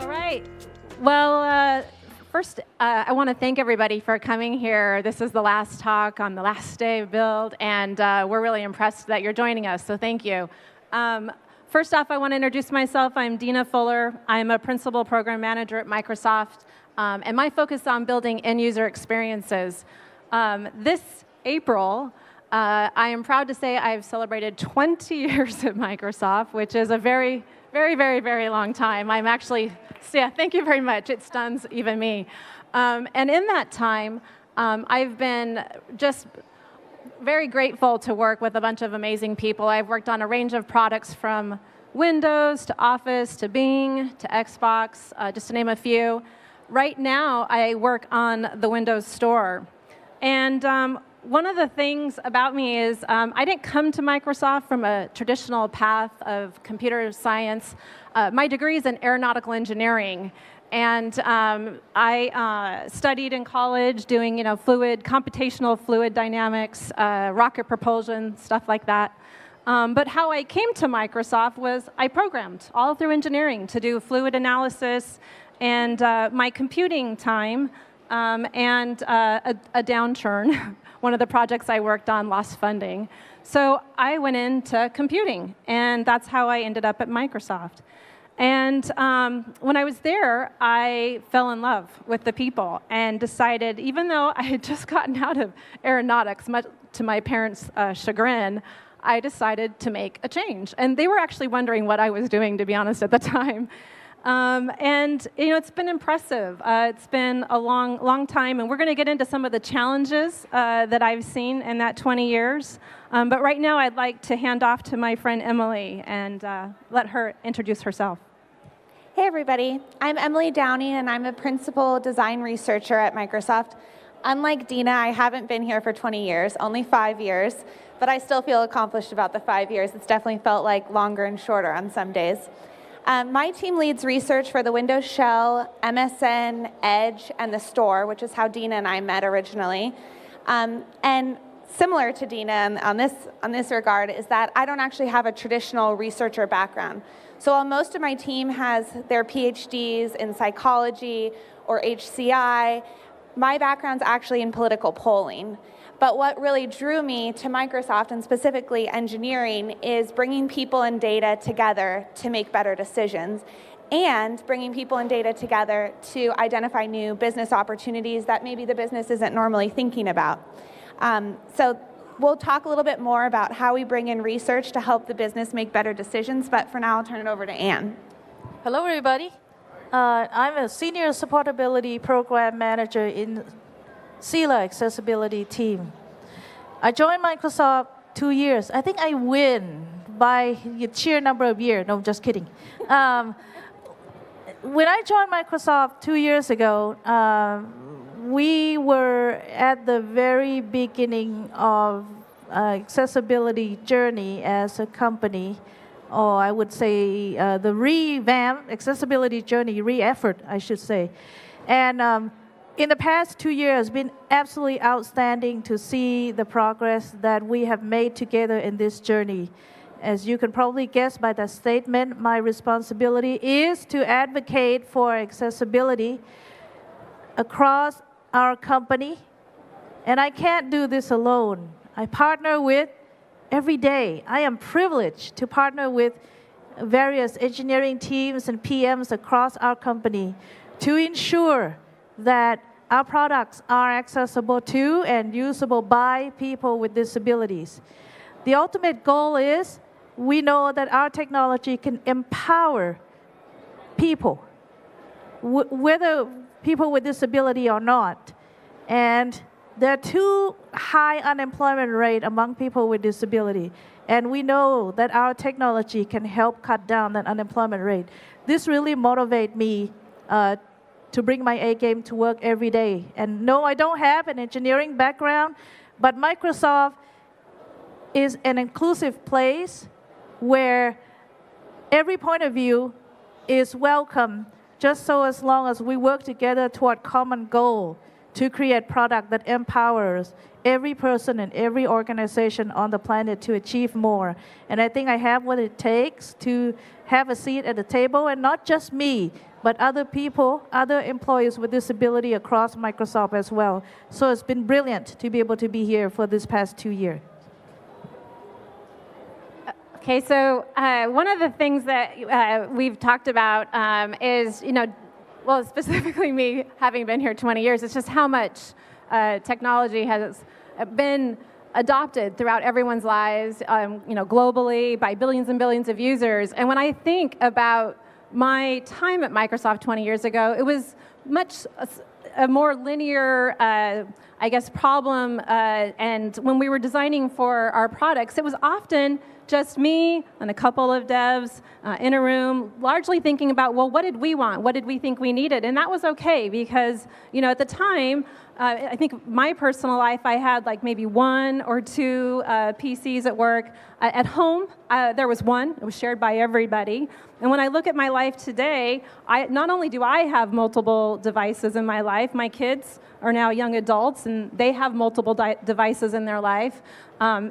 right. Well, first, I want to thank everybody for coming here. This is the last talk on the last day of Build, and we're really impressed that you're joining us, so thank you. First off, I want to introduce myself. I'm Dina Fuller. I'm a principal program manager at Microsoft, and my focus is on building end-user experiences. This April, I am proud to say I've celebrated 20 years at Microsoft, which is a very, very, very, very long time. I'm actually, yeah, thank you very much. It stuns even me. And in that time, I've been just very grateful to work with a bunch of amazing people. I've worked on a range of products from Windows to Office to Bing to Xbox, just to name a few. Right now, I work on the Windows Store. And one of the things about me is I didn't come to Microsoft from a traditional path of computer science. My degree is in aeronautical engineering. And I studied in college doing, computational fluid dynamics, rocket propulsion, stuff like that. But how I came to Microsoft was I programmed all through engineering to do fluid analysis, and my computing time and a downturn. One of the projects I worked on lost funding. So I went into computing, and that's how I ended up at Microsoft. And when I was there, I fell in love with the people and decided, even though I had just gotten out of aeronautics, much to my parents' chagrin, I decided to make a change. And they were actually wondering what I was doing, to be honest, at the time. And it's been impressive. It's been a long time, and we're going to get into some of the challenges that I've seen in that 20 years. But right now, I'd like to hand off to my friend Emily and let her introduce herself. Hey, everybody. I'm Emily Downey, and I'm a principal design researcher at Microsoft. Unlike Dina, I haven't been here for 20 years, only 5 years, but I still feel accomplished about the 5 years. It's definitely felt like longer and shorter on some days. My team leads research for the Windows Shell, MSN, Edge, and the Store, which is how Dina and I met originally. And similar to Dina on this regard is that I don't actually have a traditional researcher background. So while most of my team has their PhDs in psychology or HCI, my background's actually in political polling. But what really drew me to Microsoft, and specifically engineering, is bringing people and data together to make better decisions, and bringing people and data together to identify new business opportunities that maybe the business isn't normally thinking about. So we'll talk a little bit more about how we bring in research to help the business make better decisions, but for now, I'll turn it over to Anne. Hello, everybody. I'm a senior supportability program manager in CELA accessibility team. I joined Microsoft 2 years. I think I win by the sheer number of years. No, just kidding. When I joined Microsoft 2 years ago, we were at the very beginning of accessibility journey as a company, or I would say the revamp accessibility journey, re-effort, I should say. And in the past 2 years, it's been absolutely outstanding to see the progress that we have made together in this journey. As you can probably guess by that statement, my responsibility is to advocate for accessibility across our company. And I can't do this alone. I partner with, every day, I am privileged to partner with various engineering teams and PMs across our company to ensure that our products are accessible to and usable by people with disabilities. The ultimate goal is we know that our technology can empower people, whether people with disability or not. And there are too high unemployment rate among people with disability. And we know that our technology can help cut down that unemployment rate. This really motivates me to bring my A game to work every day. And no, I don't have an engineering background, but Microsoft is an inclusive place where every point of view is welcome, just so as long as we work together toward common goal to create product that empowers every person and every organization on the planet to achieve more. And I think I have what it takes to have a seat at the table, and not just me, but other people, other employees with disability across Microsoft as well. So it's been brilliant to be able to be here for this past 2 years. Okay, so one of the things that we've talked about is, well, specifically me having been here 20 years, it's just how much technology has been adopted throughout everyone's lives, globally by billions and billions of users. And when I think about my time at Microsoft 20 years ago, it was much a more linear, problem. And when we were designing for our products, it was often just me and a couple of devs in a room, largely thinking about, well, what did we want? What did we think we needed? And that was okay because, at the time, I think my personal life, I had like maybe 1 or 2 PCs at work. At home, there was one. It was shared by everybody. And when I look at my life today, not only do I have multiple devices in my life, my kids are now young adults, and they have multiple devices in their life.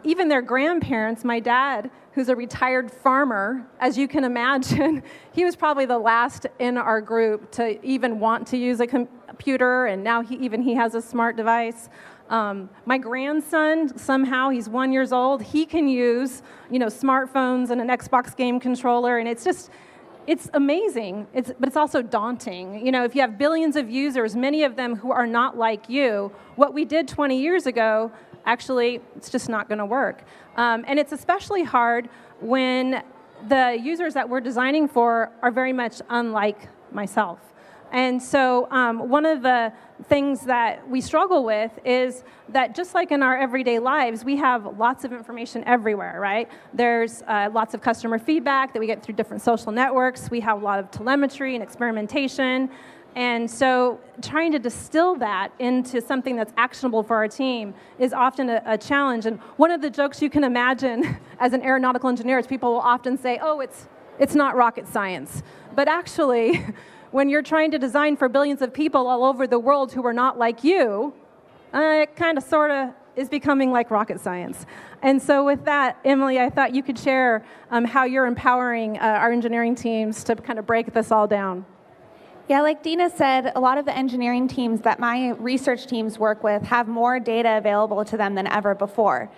Even their grandparents, my dad, who's a retired farmer, as you can imagine, he was probably the last in our group to even want to use a computer, and now he has a smart device. My grandson, somehow, he's 1 year old, he can use, smartphones and an Xbox game controller, and it's amazing, but it's also daunting. If you have billions of users, many of them who are not like you, what we did 20 years ago, actually, it's just not going to work. And it's especially hard when the users that we're designing for are very much unlike myself. And so one of the things that we struggle with is that just like in our everyday lives, we have lots of information everywhere, right? There's lots of customer feedback that we get through different social networks. We have a lot of telemetry and experimentation. And so trying to distill that into something that's actionable for our team is often a challenge. And one of the jokes you can imagine as an aeronautical engineer is people will often say, oh, it's not rocket science. But actually, when you're trying to design for billions of people all over the world who are not like you, it kind of sort of is becoming like rocket science. And so with that, Emily, I thought you could share how you're empowering our engineering teams to kind of break this all down. Yeah, like Dina said, a lot of the engineering teams that my research teams work with have more data available to them than ever before.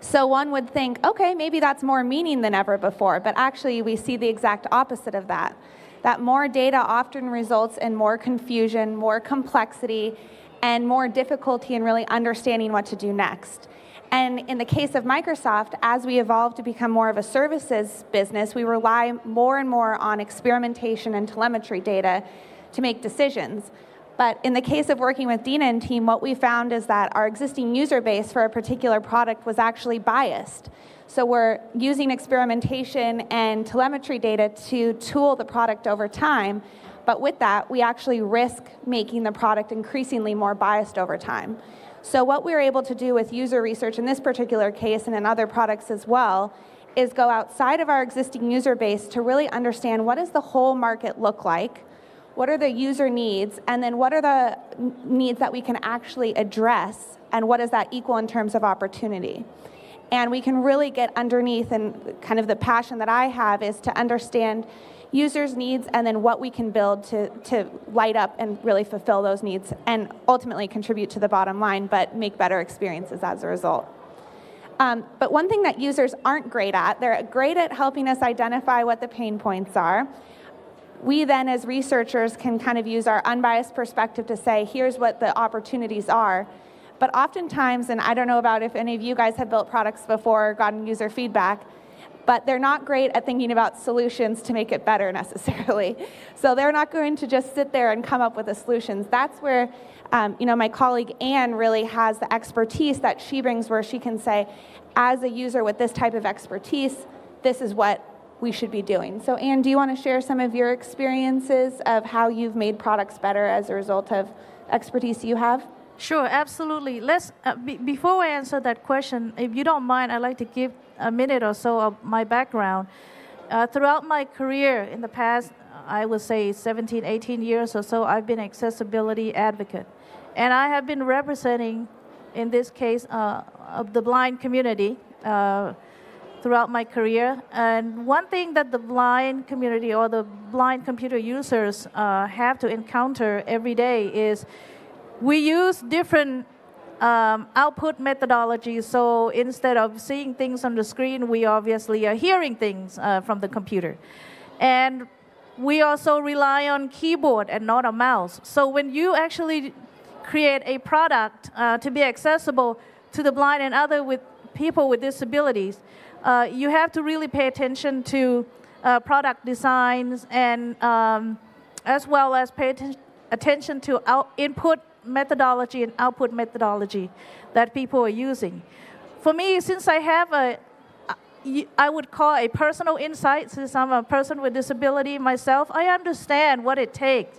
So one would think, okay, maybe that's more meaning than ever before, but actually we see the exact opposite of that. That more data often results in more confusion, more complexity, and more difficulty in really understanding what to do next. And in the case of Microsoft, as we evolve to become more of a services business, we rely more and more on experimentation and telemetry data to make decisions. But in the case of working with Dina and team, what we found is that our existing user base for a particular product was actually biased. So we're using experimentation and telemetry data to tool the product over time, but with that, we actually risk making the product increasingly more biased over time. So what we're able to do with user research in this particular case and in other products as well is go outside of our existing user base to really understand what does the whole market look like, what are the user needs, and then what are the needs that we can actually address, and what does that equal in terms of opportunity? And we can really get underneath, and kind of the passion that I have is to understand users' needs and then what we can build to light up and really fulfill those needs and ultimately contribute to the bottom line, but make better experiences as a result. But one thing that users aren't great at, they're great at helping us identify what the pain points are. We then, as researchers, can kind of use our unbiased perspective to say, here's what the opportunities are. But oftentimes, and I don't know about if any of you guys have built products before or gotten user feedback, but they're not great at thinking about solutions to make it better necessarily. So they're not going to just sit there and come up with the solutions. That's where my colleague Anne really has the expertise that she brings, where she can say, as a user with this type of expertise, this is what we should be doing. So Anne, do you want to share some of your experiences of how you've made products better as a result of expertise you have? Sure, absolutely. Let's before I answer that question, if you don't mind, I'd like to give a minute or so of my background. Throughout my career in the past, I would say 17, 18 years or so, I've been an accessibility advocate. And I have been representing, in this case, of the blind community throughout my career. And one thing that the blind community or the blind computer users have to encounter every day is we use different output methodologies. So instead of seeing things on the screen, we obviously are hearing things from the computer. And we also rely on keyboard and not a mouse. So when you actually create a product to be accessible to the blind and other people with disabilities, you have to really pay attention to product designs and as well as pay attention to input methodology and output methodology that people are using. For me, since I have I would call a personal insight, since I'm a person with disability myself, I understand what it takes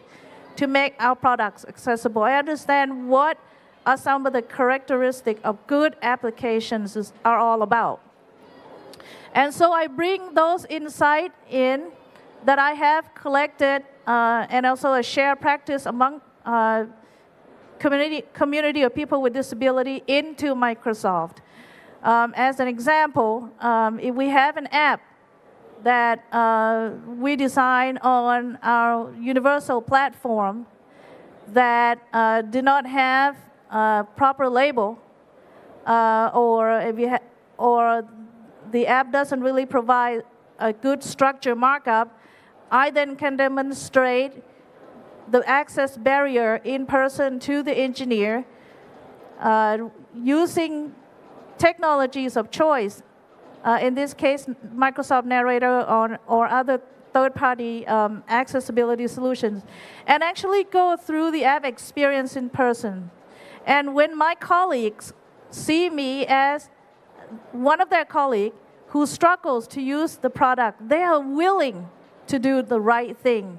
to make our products accessible. I understand what are some of the characteristics of good applications are all about. And so I bring those insights in that I have collected and also a shared practice among community of people with disability into Microsoft. As an example, if we have an app that we design on our universal platform that did not have a proper label, or the app doesn't really provide a good structure markup, I then can demonstrate the access barrier in person to the engineer using technologies of choice, in this case, Microsoft Narrator or other third-party accessibility solutions, and actually go through the app experience in person. And when my colleagues see me as one of their colleagues who struggles to use the product, they are willing to do the right thing.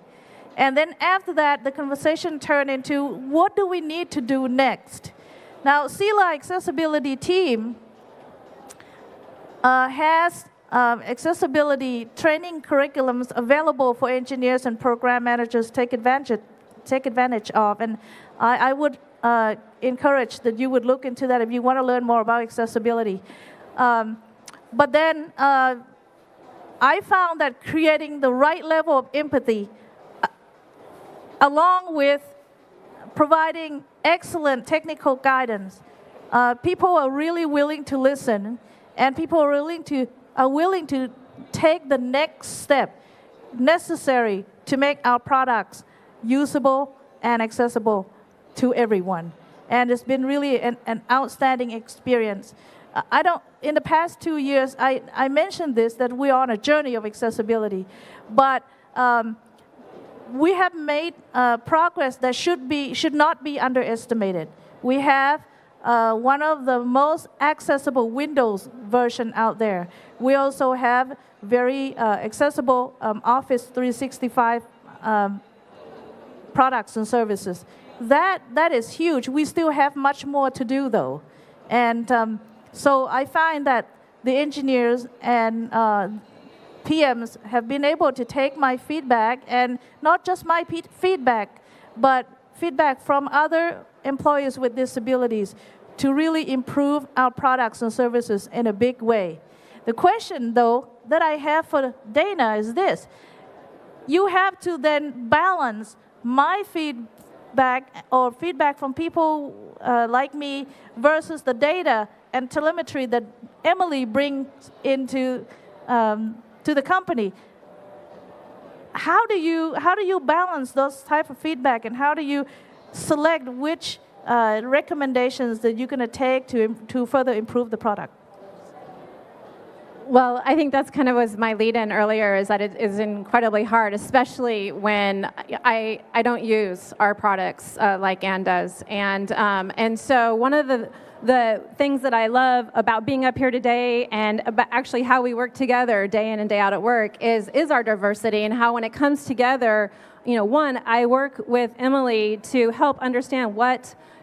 And then after that, the conversation turned into, what do we need to do next? Now, CELA Accessibility Team has accessibility training curriculums available for engineers and program managers to take advantage of. And I would encourage that you would look into that if you want to learn more about accessibility. But then I found that creating the right level of empathy along with providing excellent technical guidance, people are really willing to listen, and people are willing to take the next step necessary to make our products usable and accessible to everyone. And it's been really an outstanding experience. In the past 2 years, I mentioned this, that we're on a journey of accessibility, but we have made progress that should not be underestimated. We have one of the most accessible Windows version out there. We also have very accessible Office 365 products and services. That is huge. We still have much more to do, though. And so I find that the engineers and PMs have been able to take my feedback, and not just my feedback, but feedback from other employees with disabilities to really improve our products and services in a big way. The question, though, that I have for Dana is this. You have to then balance my feedback or feedback from people like me versus the data and telemetry that Emily brings into to the company. How do you balance those type of feedback, and how do you select which recommendations that you're going to take to further improve the product? Well, I think that's kind of was my lead-in earlier, is that it is incredibly hard, especially when I don't use our products like Ann does. And so one of the things that I love about being up here today, and about actually how we work together day in and day out at work, is our diversity, and how when it comes together, one, I work with Emily to help understand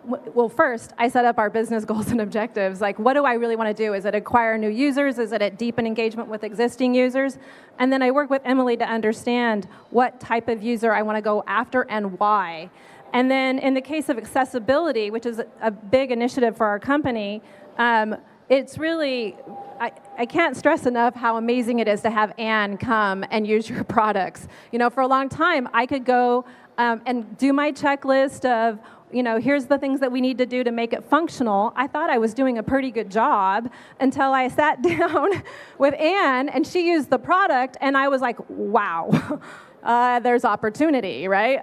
well, first, I set up our business goals and objectives. Like, what do I really want to do? Is it acquire new users? Is it deepen engagement with existing users? And then I work with Emily to understand what type of user I want to go after and why. And then in the case of accessibility, which is a big initiative for our company, it's really I can't stress enough how amazing it is to have Anne come and use your products. For a long time, I could go and do my checklist of, here's the things that we need to do to make it functional. I thought I was doing a pretty good job until I sat down with Anne and she used the product and I was like, wow, there's opportunity, right?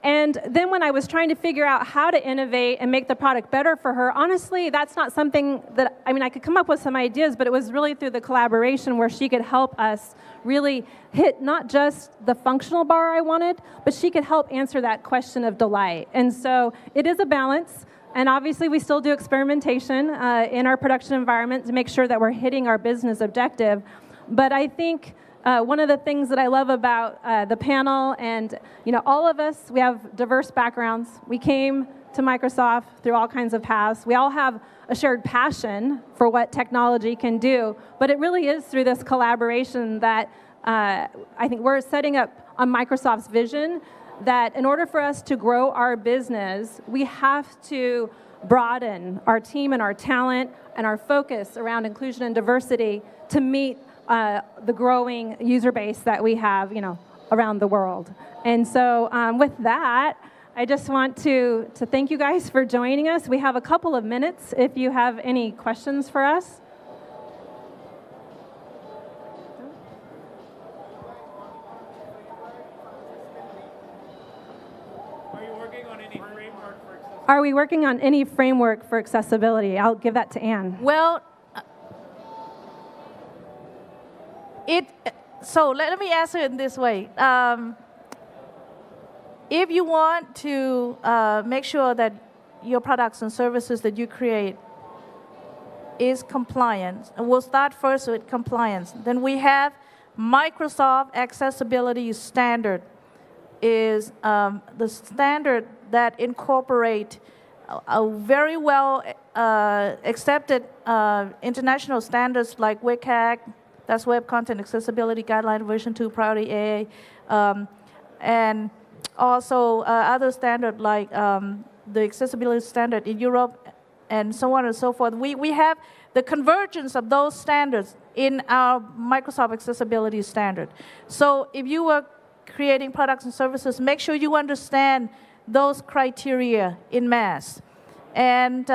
And then when I was trying to figure out how to innovate and make the product better for her, honestly, that's not something that, I could come up with some ideas, but it was really through the collaboration where she could help us really hit not just the functional bar I wanted, but she could help answer that question of delight. And so it is a balance. And obviously, we still do experimentation in our production environment to make sure that we're hitting our business objective. But I think one of the things that I love about the panel and all of us, we have diverse backgrounds. We came to Microsoft through all kinds of paths. We all have a shared passion for what technology can do, but it really is through this collaboration that I think we're setting up on Microsoft's vision that in order for us to grow our business, we have to broaden our team and our talent and our focus around inclusion and diversity to meet the growing user base that we have, around the world. And so with that, I just want to thank you guys for joining us. We have a couple of minutes if you have any questions for us. Are we working on any framework for accessibility? I'll give that to Anne. Well, so let me answer it in this way. If you want to make sure that your products and services that you create is compliant, and we'll start first with compliance. Then we have Microsoft Accessibility Standard is the standard that incorporate a very well accepted international standards like WCAG, that's Web Content Accessibility Guideline version 2, Priority AA, and also other standards like the accessibility standard in Europe and so on and so forth. We have the convergence of those standards in our Microsoft Accessibility Standard. So if you were creating products and services, make sure you understand those criteria in mass. And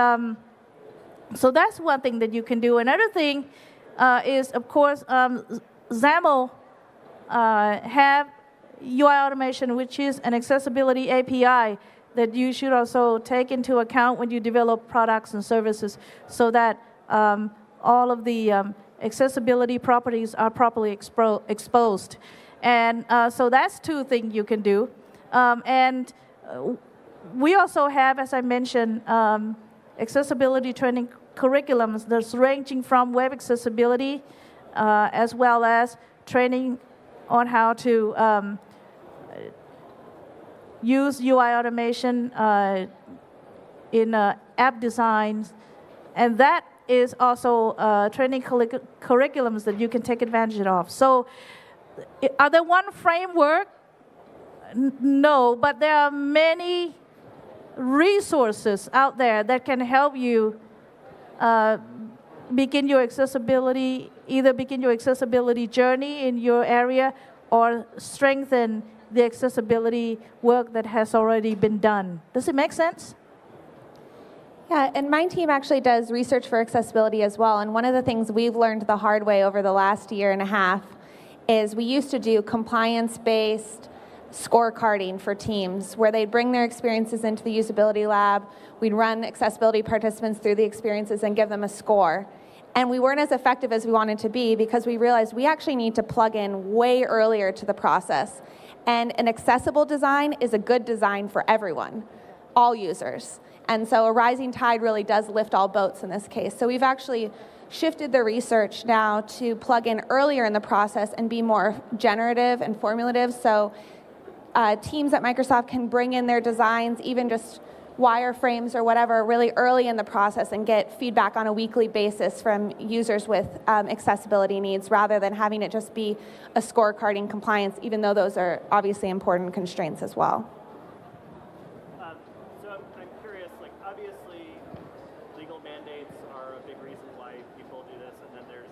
so that's one thing that you can do. Another thing is, of course, XAML have UI automation, which is an accessibility API that you should also take into account when you develop products and services so that all of the accessibility properties are properly exposed. And so that's two things you can do. And we also have, as I mentioned, accessibility training curriculums that's ranging from web accessibility as well as training on how to use UI automation in app designs. And that is also training curriculums that you can take advantage of. So are there one framework? No, but there are many resources out there that can help you begin your accessibility, either begin your accessibility journey in your area or strengthen the accessibility work that has already been done. Does it make sense? Yeah, and my team actually does research for accessibility as well. And one of the things we've learned the hard way over the last year and a half is we used to do compliance-based scorecarding for teams where they'd bring their experiences into the usability lab. We'd run accessibility participants through the experiences and give them a score. And we weren't as effective as we wanted to be because we realized we actually need to plug in way earlier to the process. And an accessible design is a good design for everyone, all users. And so a rising tide really does lift all boats in this case. So we've actually shifted the research now to plug in earlier in the process and be more generative and formulative. So teams at Microsoft can bring in their designs, even just wireframes or whatever, really early in the process and get feedback on a weekly basis from users with accessibility needs rather than having it just be a scorecarding compliance, even though those are obviously important constraints as well. So I'm curious, like obviously legal mandates are a big reason why people do this, and then there's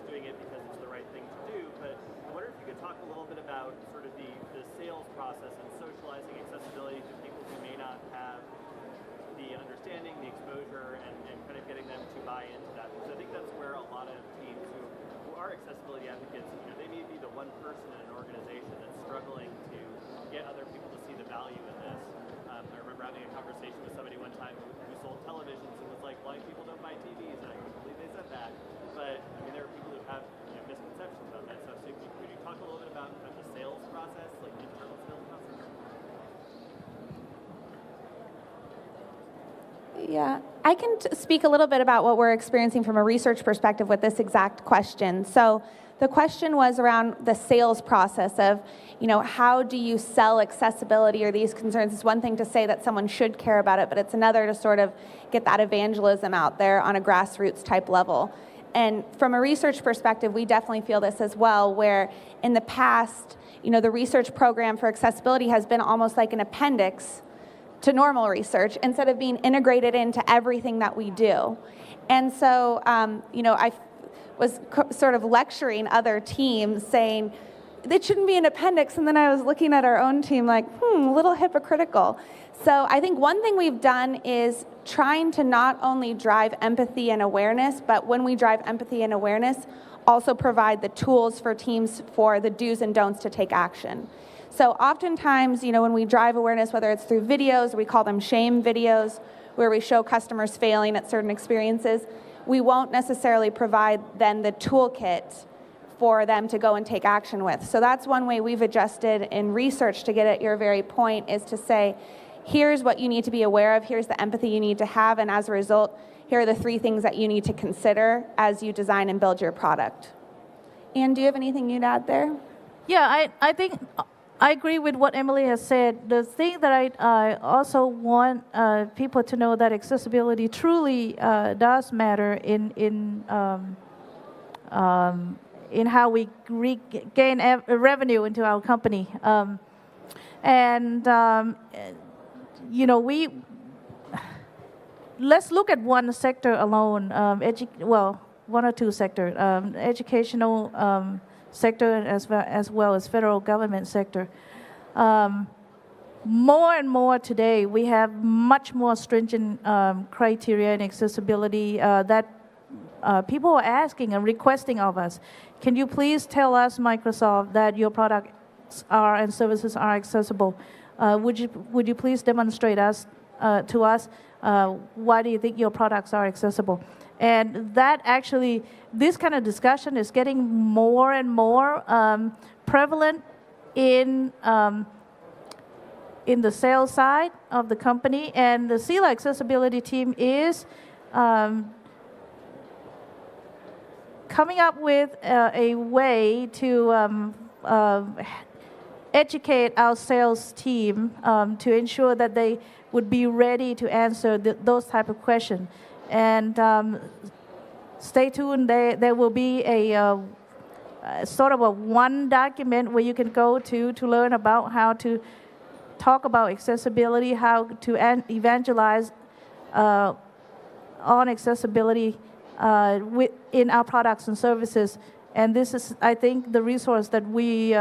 are accessibility advocates, they may be the one person in an organization that's struggling to get other people to see the value in this. I remember having a conversation with somebody one time who sold televisions and was like, blind people don't buy TVs, and I couldn't believe they said that. But there are people who have misconceptions about that stuff. So could you talk a little bit about kind of the sales process, like the internal sales process? Yeah, I can speak a little bit about what we're experiencing from a research perspective with this exact question. So the question was around the sales process of, how do you sell accessibility or these concerns? It's one thing to say that someone should care about it, but it's another to sort of get that evangelism out there on a grassroots type level. And from a research perspective, we definitely feel this as well, where in the past, the research program for accessibility has been almost like an appendix to normal research instead of being integrated into everything that we do. And so, I was sort of lecturing other teams saying, it shouldn't be an appendix, and then I was looking at our own team like, a little hypocritical. So I think one thing we've done is trying to not only drive empathy and awareness, but when we drive empathy and awareness, also provide the tools for teams for the do's and don'ts to take action. So oftentimes, when we drive awareness, whether it's through videos, we call them shame videos, where we show customers failing at certain experiences, we won't necessarily provide then the toolkit for them to go and take action with. So that's one way we've adjusted in research to get at your very point, is to say, here's what you need to be aware of, here's the empathy you need to have, and as a result, here are the 3 things that you need to consider as you design and build your product. Anne, do you have anything you'd add there? Yeah, I think I agree with what Emily has said. The thing that I also want people to know that accessibility truly does matter in how we gain revenue into our company. Let's look at one sector alone, one or two sectors, educational sector as well as federal government sector. More and more today, we have much more stringent criteria in accessibility that people are asking and requesting of us. Can you please tell us, Microsoft, that your products are and services are accessible? Would you please demonstrate to us why do you think your products are accessible? And that actually, this kind of discussion is getting more and more prevalent in the sales side of the company. And the SELA accessibility team is coming up with a way to educate our sales team to ensure that they would be ready to answer those type of questions. And stay tuned, there will be a sort of a one document where you can go to learn about how to talk about accessibility, how to evangelize on accessibility in our products and services. And this is, I think, the resource that we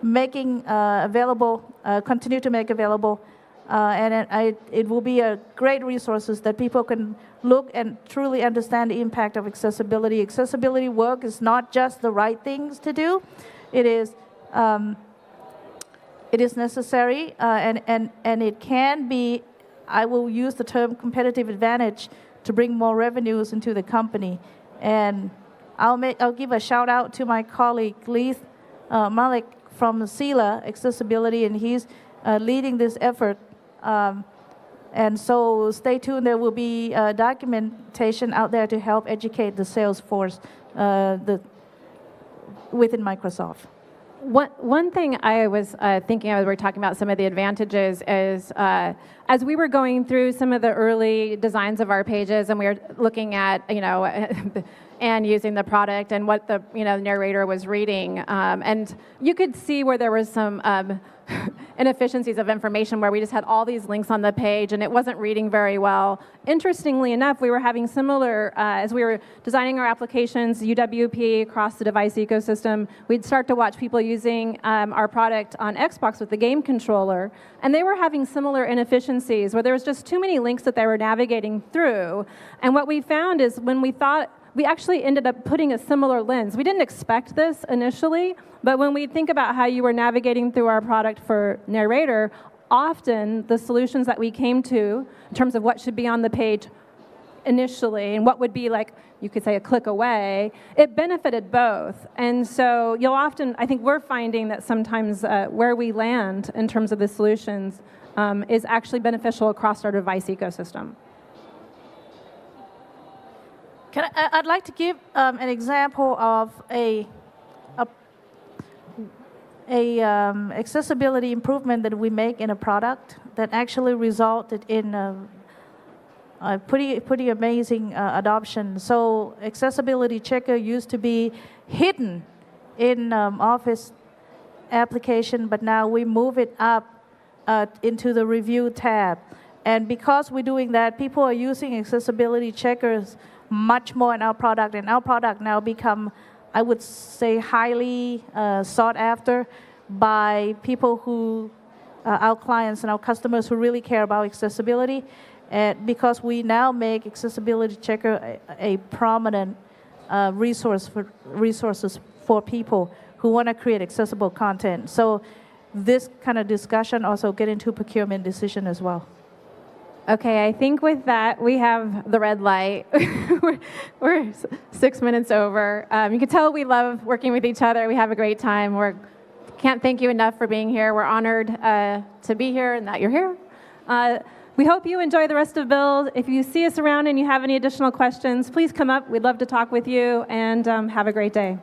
making available, continue to make available. And it will be a great resources that people can look and truly understand the impact of accessibility. Accessibility work is not just the right things to do. It is necessary, and it can be, I will use the term competitive advantage to bring more revenues into the company. And I'll give a shout out to my colleague Leith Malik from SELA Accessibility, and he's leading this effort. And so stay tuned, there will be documentation out there to help educate the sales force within Microsoft. One thing I was thinking as we were talking about some of the advantages is as we were going through some of the early designs of our pages and we were looking at, and using the product and what the narrator was reading, and you could see where there was some inefficiencies of information where we just had all these links on the page and it wasn't reading very well. Interestingly enough, we were having similar, as we were designing our applications, UWP across the device ecosystem, we'd start to watch people using our product on Xbox with the game controller, and they were having similar inefficiencies where there was just too many links that they were navigating through. And what we found is when we thought we actually ended up putting a similar lens. We didn't expect this initially, but when we think about how you were navigating through our product for Narrator, often the solutions that we came to in terms of what should be on the page initially and what would be like, you could say a click away, it benefited both. And so you'll often, I think we're finding that sometimes where we land in terms of the solutions is actually beneficial across our device ecosystem. I'd like to give an example of a accessibility improvement that we make in a product that actually resulted in a pretty amazing adoption. So accessibility checker used to be hidden in Office application, but now we move it up into the review tab. And because we're doing that, people are using accessibility checkers much more in our product, and our product now become, I would say, highly sought after by people who, our clients and our customers who really care about accessibility, because we now make accessibility checker a prominent resources for people who want to create accessible content. So this kind of discussion also get into procurement decision as well. Okay, I think with that, we have the red light. we're 6 minutes over. You can tell we love working with each other. We have a great time. Can't thank you enough for being here. We're honored to be here and that you're here. We hope you enjoy the rest of Build. If you see us around and you have any additional questions, please come up. We'd love to talk with you, and have a great day.